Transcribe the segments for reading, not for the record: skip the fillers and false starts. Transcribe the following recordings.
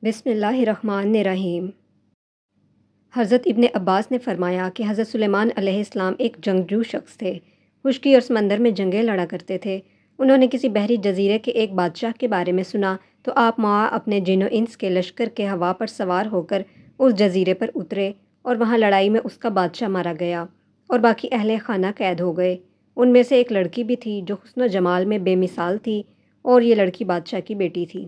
بسم اللہ الرحمن الرحیم۔ حضرت ابن عباس نے فرمایا کہ حضرت سلیمان علیہ السلام ایک جنگجو شخص تھے۔ خشکی اور سمندر میں جنگیں لڑا کرتے تھے۔ انہوں نے کسی بحری جزیرے کے ایک بادشاہ کے بارے میں سنا تو آپ ماہ اپنے جن و انس کے لشکر کے ہوا پر سوار ہو کر اس جزیرے پر اترے اور وہاں لڑائی میں اس کا بادشاہ مارا گیا اور باقی اہل خانہ قید ہو گئے۔ ان میں سے ایک لڑکی بھی تھی جو حسن و جمال میں بے مثال تھی اور یہ لڑکی بادشاہ کی بیٹی تھی۔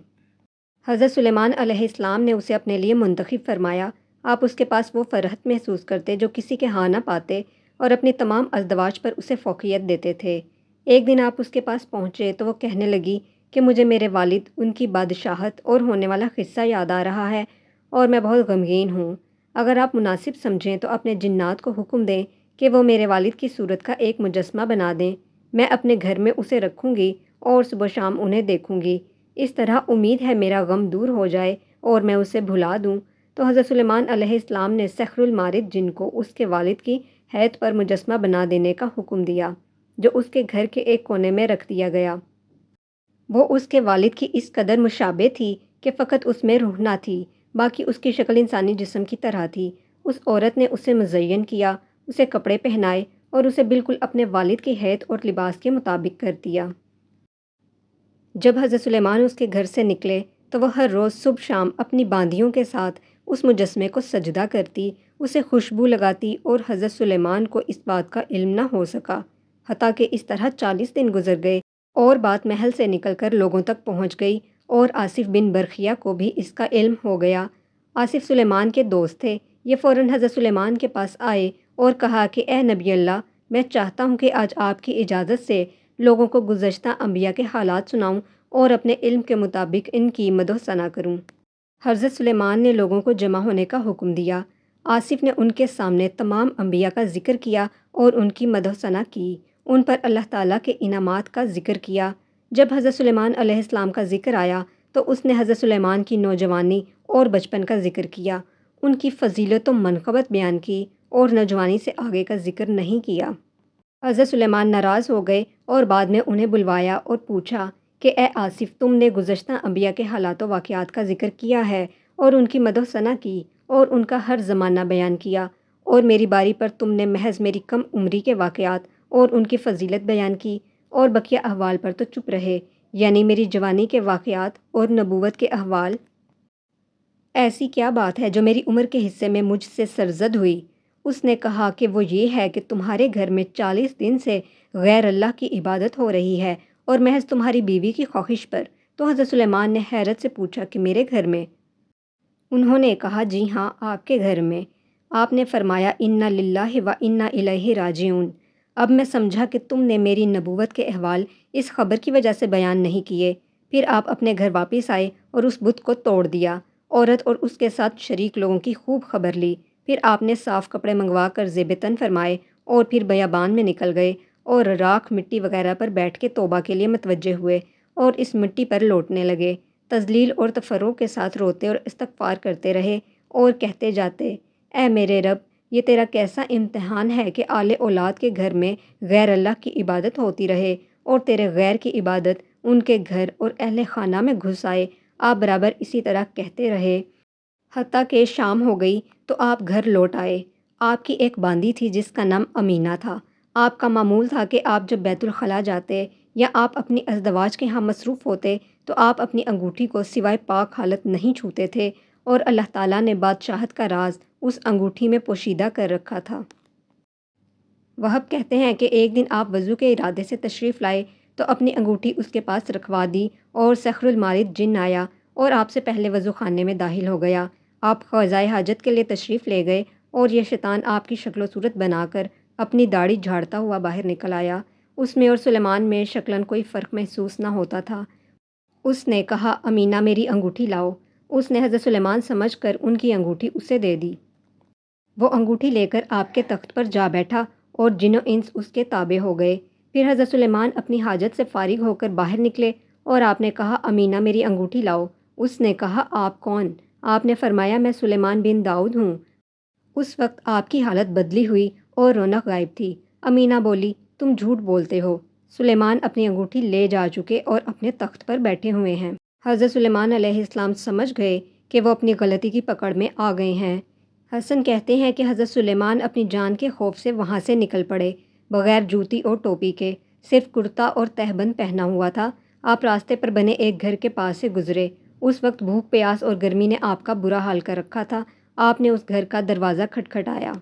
حضرت سلیمان علیہ السلام نے اسے اپنے لیے منتخب فرمایا۔ آپ اس کے پاس وہ فرحت محسوس کرتے جو کسی کے ہاں نہ پاتے اور اپنی تمام ازدواج پر اسے فوقیت دیتے تھے۔ ایک دن آپ اس کے پاس پہنچے تو وہ کہنے لگی کہ مجھے میرے والد، ان کی بادشاہت اور ہونے والا قصہ یاد آ رہا ہے اور میں بہت غمگین ہوں۔ اگر آپ مناسب سمجھیں تو اپنے جنات کو حکم دیں کہ وہ میرے والد کی صورت کا ایک مجسمہ بنا دیں۔ میں اپنے گھر میں اسے رکھوں گی اور صبح شام انہیں دیکھوں گی۔ اس طرح امید ہے میرا غم دور ہو جائے اور میں اسے بھلا دوں۔ تو حضرت سلیمان علیہ السلام نے سحر المارد جن کو اس کے والد کی ہیئت پر مجسمہ بنا دینے کا حکم دیا، جو اس کے گھر کے ایک کونے میں رکھ دیا گیا۔ وہ اس کے والد کی اس قدر مشابہ تھی کہ فقط اس میں روح نہ تھی، باقی اس کی شکل انسانی جسم کی طرح تھی۔ اس عورت نے اسے مزین کیا، اسے کپڑے پہنائے اور اسے بالکل اپنے والد کی ہیئت اور لباس کے مطابق کر دیا۔ جب حضرت سلیمان اس کے گھر سے نکلے تو وہ ہر روز صبح شام اپنی باندیوں کے ساتھ اس مجسمے کو سجدہ کرتی، اسے خوشبو لگاتی اور حضرت سلیمان کو اس بات کا علم نہ ہو سکا، حتیٰ کہ اس طرح 40 دن گزر گئے اور بات محل سے نکل کر لوگوں تک پہنچ گئی اور آصف بن برخیہ کو بھی اس کا علم ہو گیا۔ آصف سلیمان کے دوست تھے۔ یہ فوراً حضرت سلیمان کے پاس آئے اور کہا کہ اے نبی اللہ، میں چاہتا ہوں کہ آج آپ کی اجازت سے لوگوں کو گزشتہ انبیاء کے حالات سناؤں اور اپنے علم کے مطابق ان کی مدح ثنا کروں۔ حضرت سلیمان نے لوگوں کو جمع ہونے کا حکم دیا۔ آصف نے ان کے سامنے تمام انبیاء کا ذکر کیا اور ان کی مدح ثنا کی، ان پر اللہ تعالیٰ کے انعامات کا ذکر کیا۔ جب حضرت سلیمان علیہ السلام کا ذکر آیا تو اس نے حضرت سلیمان کی نوجوانی اور بچپن کا ذکر کیا، ان کی فضیلت و منقبت بیان کی اور نوجوانی سے آگے کا ذکر نہیں کیا۔ حضرت سلیمان ناراض ہو گئے اور بعد میں انہیں بلوایا اور پوچھا کہ اے آصف، تم نے گزشتہ انبیاء کے حالات و واقعات کا ذکر کیا ہے اور ان کی مدح ثنا کی اور ان کا ہر زمانہ بیان کیا، اور میری باری پر تم نے محض میری کم عمری کے واقعات اور ان کی فضیلت بیان کی اور بقیہ احوال پر تو چپ رہے، یعنی میری جوانی کے واقعات اور نبوت کے احوال۔ ایسی کیا بات ہے جو میری عمر کے حصے میں مجھ سے سرزد ہوئی؟ اس نے کہا کہ وہ یہ ہے کہ تمہارے گھر میں 40 دن سے غیر اللہ کی عبادت ہو رہی ہے اور محض تمہاری بیوی کی خواہش پر۔ تو حضرت سلیمان نے حیرت سے پوچھا کہ میرے گھر میں؟ انہوں نے کہا جی ہاں، آپ کے گھر میں۔ آپ نے فرمایا انا للہ و انا الیہ راجعون۔ اب میں سمجھا کہ تم نے میری نبوت کے احوال اس خبر کی وجہ سے بیان نہیں کیے۔ پھر آپ اپنے گھر واپس آئے اور اس بت کو توڑ دیا۔ عورت اور اس کے ساتھ شریک لوگوں کی خوب خبر لی۔ پھر آپ نے صاف کپڑے منگوا کر زیب تن فرمائے اور پھر بیابان میں نکل گئے اور راکھ مٹی وغیرہ پر بیٹھ کے توبہ کے لیے متوجہ ہوئے اور اس مٹی پر لوٹنے لگے، تذلیل اور تفرع کے ساتھ روتے اور استغفار کرتے رہے اور کہتے جاتے اے میرے رب، یہ تیرا کیسا امتحان ہے کہ آل اولاد کے گھر میں غیر اللہ کی عبادت ہوتی رہے اور تیرے غیر کی عبادت ان کے گھر اور اہل خانہ میں گھس آئے۔ آپ برابر اسی طرح کہتے رہے حتیٰ کہ شام ہو گئی تو آپ گھر لوٹ آئے۔ آپ کی ایک باندی تھی جس کا نام امینہ تھا۔ آپ کا معمول تھا کہ آپ جب بیت الخلاء جاتے یا آپ اپنی ازدواج کے ہاں مصروف ہوتے تو آپ اپنی انگوٹھی کو سوائے پاک حالت نہیں چھوتے تھے، اور اللہ تعالیٰ نے بادشاہت کا راز اس انگوٹھی میں پوشیدہ کر رکھا تھا۔ وہب کہتے ہیں کہ ایک دن آپ وضو کے ارادے سے تشریف لائے تو اپنی انگوٹھی اس کے پاس رکھوا دی اور سحر المارد جن آیا اور آپ سے پہلے وضو خانے میں داخل ہو گیا۔ آپ قضائے حاجت کے لیے تشریف لے گئے اور یہ شیطان آپ کی شکل و صورت بنا کر اپنی داڑھی جھاڑتا ہوا باہر نکل آیا۔ اس میں اور سلیمان میں شکلاً کوئی فرق محسوس نہ ہوتا تھا۔ اس نے کہا امینہ میری انگوٹھی لاؤ۔ اس نے حضرت سلیمان سمجھ کر ان کی انگوٹھی اسے دے دی۔ وہ انگوٹھی لے کر آپ کے تخت پر جا بیٹھا اور جن و انس اس کے تابع ہو گئے۔ پھر حضرت سلیمان اپنی حاجت سے فارغ ہو کر باہر نکلے اور آپ نے کہا امینہ میری انگوٹھی لاؤ۔ اس نے کہا آپ کون؟ آپ نے فرمایا میں سلیمان بن داؤد ہوں۔ اس وقت آپ کی حالت بدلی ہوئی اور رونق غائب تھی۔ امینہ بولی تم جھوٹ بولتے ہو، سلیمان اپنی انگوٹھی لے جا چکے اور اپنے تخت پر بیٹھے ہوئے ہیں۔ حضرت سلیمان علیہ السلام سمجھ گئے کہ وہ اپنی غلطی کی پکڑ میں آ گئے ہیں۔ حسن کہتے ہیں کہ حضرت سلیمان اپنی جان کے خوف سے وہاں سے نکل پڑے، بغیر جوتی اور ٹوپی کے، صرف کرتا اور تہبند پہنا ہوا تھا۔ آپ راستے پر بنے ایک گھر کے پاس سے گزرے۔ اس وقت بھوک، پیاس اور گرمی نے آپ کا برا حال کر رکھا تھا۔ آپ نے اس گھر کا دروازہ کھٹکھٹایا۔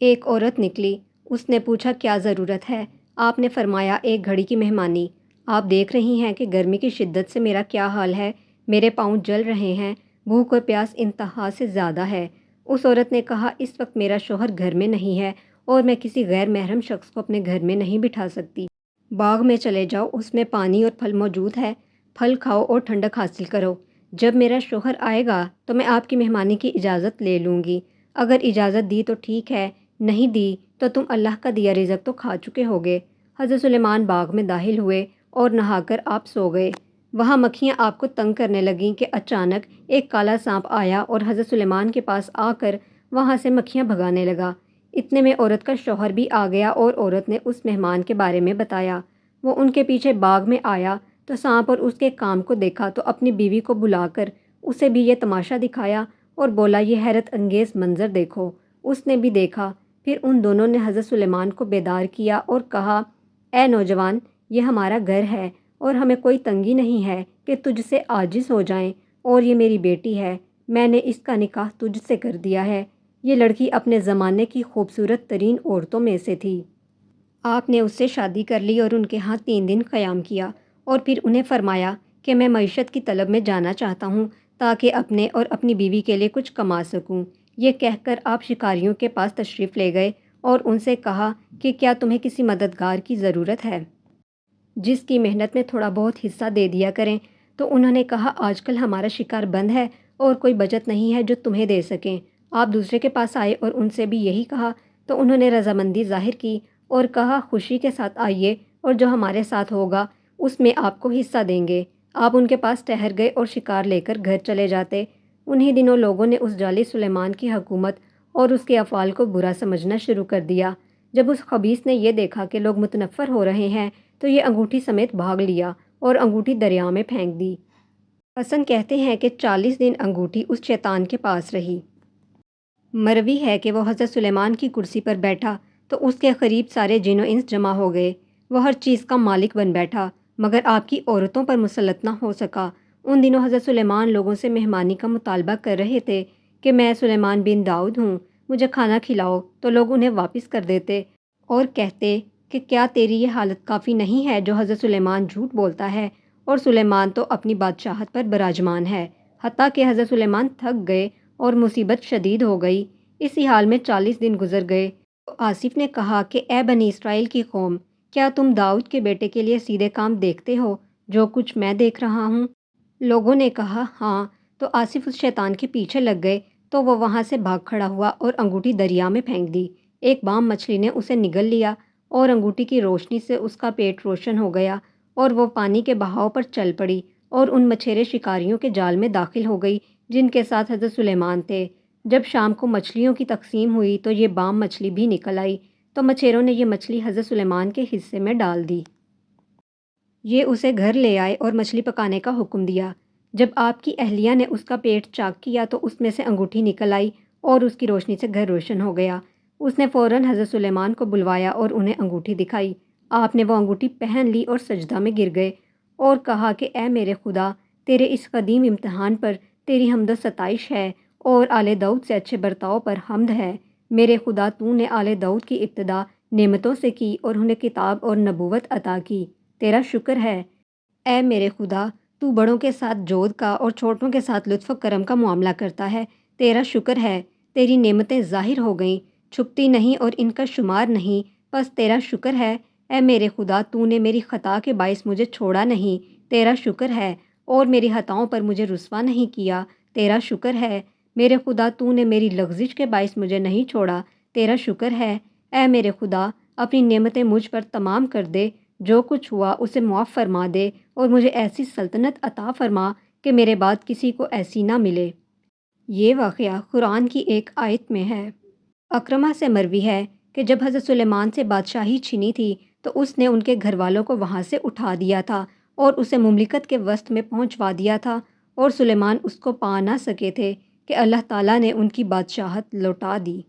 ایک عورت نکلی۔ اس نے پوچھا کیا ضرورت ہے؟ آپ نے فرمایا ایک گھڑی کی مہمانی۔ آپ دیکھ رہی ہیں کہ گرمی کی شدت سے میرا کیا حال ہے، میرے پاؤں جل رہے ہیں، بھوک اور پیاس انتہا سے زیادہ ہے۔ اس عورت نے کہا اس وقت میرا شوہر گھر میں نہیں ہے اور میں کسی غیر محرم شخص کو اپنے گھر میں نہیں بٹھا سکتی۔ باغ میں چلے جاؤ، اس میں پانی اور پھل موجود ہے، پھل کھاؤ اور ٹھنڈک حاصل کرو۔ جب میرا شوہر آئے گا تو میں آپ کی مہمانی کی اجازت لے لوں گی۔ اگر اجازت دی تو ٹھیک ہے، نہیں دی تو تم اللہ کا دیا رزق تو کھا چکے ہوگے۔ حضرت سلیمان باغ میں داخل ہوئے اور نہا کر آپ سو گئے۔ وہاں مکھیاں آپ کو تنگ کرنے لگیں کہ اچانک ایک کالا سانپ آیا اور حضرت سلیمان کے پاس آ کر وہاں سے مکھیاں بھگانے لگا۔ اتنے میں عورت کا شوہر بھی آ گیا اور عورت نے اس مہمان کے بارے میں بتایا۔ وہ ان کے پیچھے باغ میں آیا تو سانپ اور اس کے کام کو دیکھا تو اپنی بیوی کو بلا کر اسے بھی یہ تماشا دکھایا اور بولا یہ حیرت انگیز منظر دیکھو۔ اس نے بھی دیکھا۔ پھر ان دونوں نے حضرت سلیمان کو بیدار کیا اور کہا اے نوجوان، یہ ہمارا گھر ہے اور ہمیں کوئی تنگی نہیں ہے کہ تجھ سے عاجز ہو جائیں، اور یہ میری بیٹی ہے، میں نے اس کا نکاح تجھ سے کر دیا ہے۔ یہ لڑکی اپنے زمانے کی خوبصورت ترین عورتوں میں سے تھی۔ آپ نے اس سے شادی کر لی اور ان کے ہاں 3 دن قیام کیا اور پھر انہیں فرمایا کہ میں معیشت کی طلب میں جانا چاہتا ہوں تاکہ اپنے اور اپنی بیوی کے لیے کچھ کما سکوں۔ یہ کہہ کر آپ شکاریوں کے پاس تشریف لے گئے اور ان سے کہا کہ کیا تمہیں کسی مددگار کی ضرورت ہے جس کی محنت میں تھوڑا بہت حصہ دے دیا کریں؟ تو انہوں نے کہا آج کل ہمارا شکار بند ہے اور کوئی بچت نہیں ہے جو تمہیں دے سکیں۔ آپ دوسرے کے پاس آئے اور ان سے بھی یہی کہا تو انہوں نے رضامندی ظاہر کی اور کہا خوشی کے ساتھ آئیے اور جو ہمارے ساتھ ہوگا اس میں آپ کو حصہ دیں گے۔ آپ ان کے پاس ٹھہر گئے اور شکار لے کر گھر چلے جاتے۔ انہی دنوں لوگوں نے اس جعلی سلیمان کی حکومت اور اس کے افعال کو برا سمجھنا شروع کر دیا۔ جب اس خبیث نے یہ دیکھا کہ لوگ متنفر ہو رہے ہیں تو یہ انگوٹھی سمیت بھاگ لیا اور انگوٹھی دریا میں پھینک دی۔ حسن کہتے ہیں کہ 40 دن انگوٹھی اس شیطان کے پاس رہی۔ مروی ہے کہ وہ حضرت سلیمان کی کرسی پر بیٹھا تو اس کے قریب سارے جن و انس جمع ہو گئے۔ وہ ہر چیز کا مالک بن بیٹھا مگر آپ کی عورتوں پر مسلط نہ ہو سکا۔ ان دنوں حضرت سلیمان لوگوں سے مہمانی کا مطالبہ کر رہے تھے کہ میں سلیمان بن داؤد ہوں، مجھے کھانا کھلاؤ، تو لوگ انہیں واپس کر دیتے اور کہتے کہ کیا تیری یہ حالت کافی نہیں ہے جو حضرت سلیمان جھوٹ بولتا ہے اور سلیمان تو اپنی بادشاہت پر براجمان ہے۔ حتیٰ کہ حضرت سلیمان تھک گئے اور مصیبت شدید ہو گئی۔ اسی حال میں 40 دن گزر گئے تو آصف نے کہا کہ اے بنی اسرائیل کی قوم، کیا تم داؤد کے بیٹے کے لیے سیدھے کام دیکھتے ہو جو کچھ میں دیکھ رہا ہوں؟ لوگوں نے کہا ہاں۔ تو آصف اس شیطان کے پیچھے لگ گئے تو وہ وہاں سے بھاگ کھڑا ہوا اور انگوٹھی دریا میں پھینک دی۔ ایک بام مچھلی نے اسے نگل لیا اور انگوٹھی کی روشنی سے اس کا پیٹ روشن ہو گیا اور وہ پانی کے بہاؤ پر چل پڑی اور ان مچھیرے شکاریوں کے جال میں داخل ہو گئی جن کے ساتھ حضرت سلیمان تھے۔ جب شام کو مچھلیوں کی تقسیم ہوئی تو یہ بام مچھلی بھی نکل آئی تو مچھیروں نے یہ مچھلی حضرت سلیمان کے حصے میں ڈال دی۔ یہ اسے گھر لے آئے اور مچھلی پکانے کا حکم دیا۔ جب آپ کی اہلیہ نے اس کا پیٹ چاک کیا تو اس میں سے انگوٹھی نکل آئی اور اس کی روشنی سے گھر روشن ہو گیا۔ اس نے فوراً حضرت سلیمان کو بلوایا اور انہیں انگوٹھی دکھائی۔ آپ نے وہ انگوٹھی پہن لی اور سجدہ میں گر گئے اور کہا کہ اے میرے خدا، تیرے اس قدیم امتحان پر تیری حمد و ستائش ہے اور آل داؤد سے اچھے برتاؤ پر حمد ہے۔ میرے خدا، تو نے آل داؤد کی ابتدا نعمتوں سے کی اور انہیں کتاب اور نبوت عطا کی، تیرا شکر ہے۔ اے میرے خدا، تو بڑوں کے ساتھ جود کا اور چھوٹوں کے ساتھ لطف و کرم کا معاملہ کرتا ہے، تیرا شکر ہے۔ تیری نعمتیں ظاہر ہو گئیں، چھپتی نہیں اور ان کا شمار نہیں، بس تیرا شکر ہے۔ اے میرے خدا، تو نے میری خطا کے باعث مجھے چھوڑا نہیں، تیرا شکر ہے، اور میری خطاؤں پر مجھے رسوا نہیں کیا، تیرا شکر ہے۔ میرے خدا، تو نے میری لغزش کے باعث مجھے نہیں چھوڑا، تیرا شکر ہے۔ اے میرے خدا، اپنی نعمتیں مجھ پر تمام کر دے، جو کچھ ہوا اسے معاف فرما دے اور مجھے ایسی سلطنت عطا فرما کہ میرے بعد کسی کو ایسی نہ ملے۔ یہ واقعہ قرآن کی ایک آیت میں ہے۔ اکرمہ سے مروی ہے کہ جب حضرت سلیمان سے بادشاہی چھنی تھی تو اس نے ان کے گھر والوں کو وہاں سے اٹھا دیا تھا اور اسے مملکت کے وسط میں پہنچوا دیا تھا اور سلیمان اس کو پا نہ سکے تھے کہ اللہ تعالیٰ نے ان کی بادشاہت لوٹا دی۔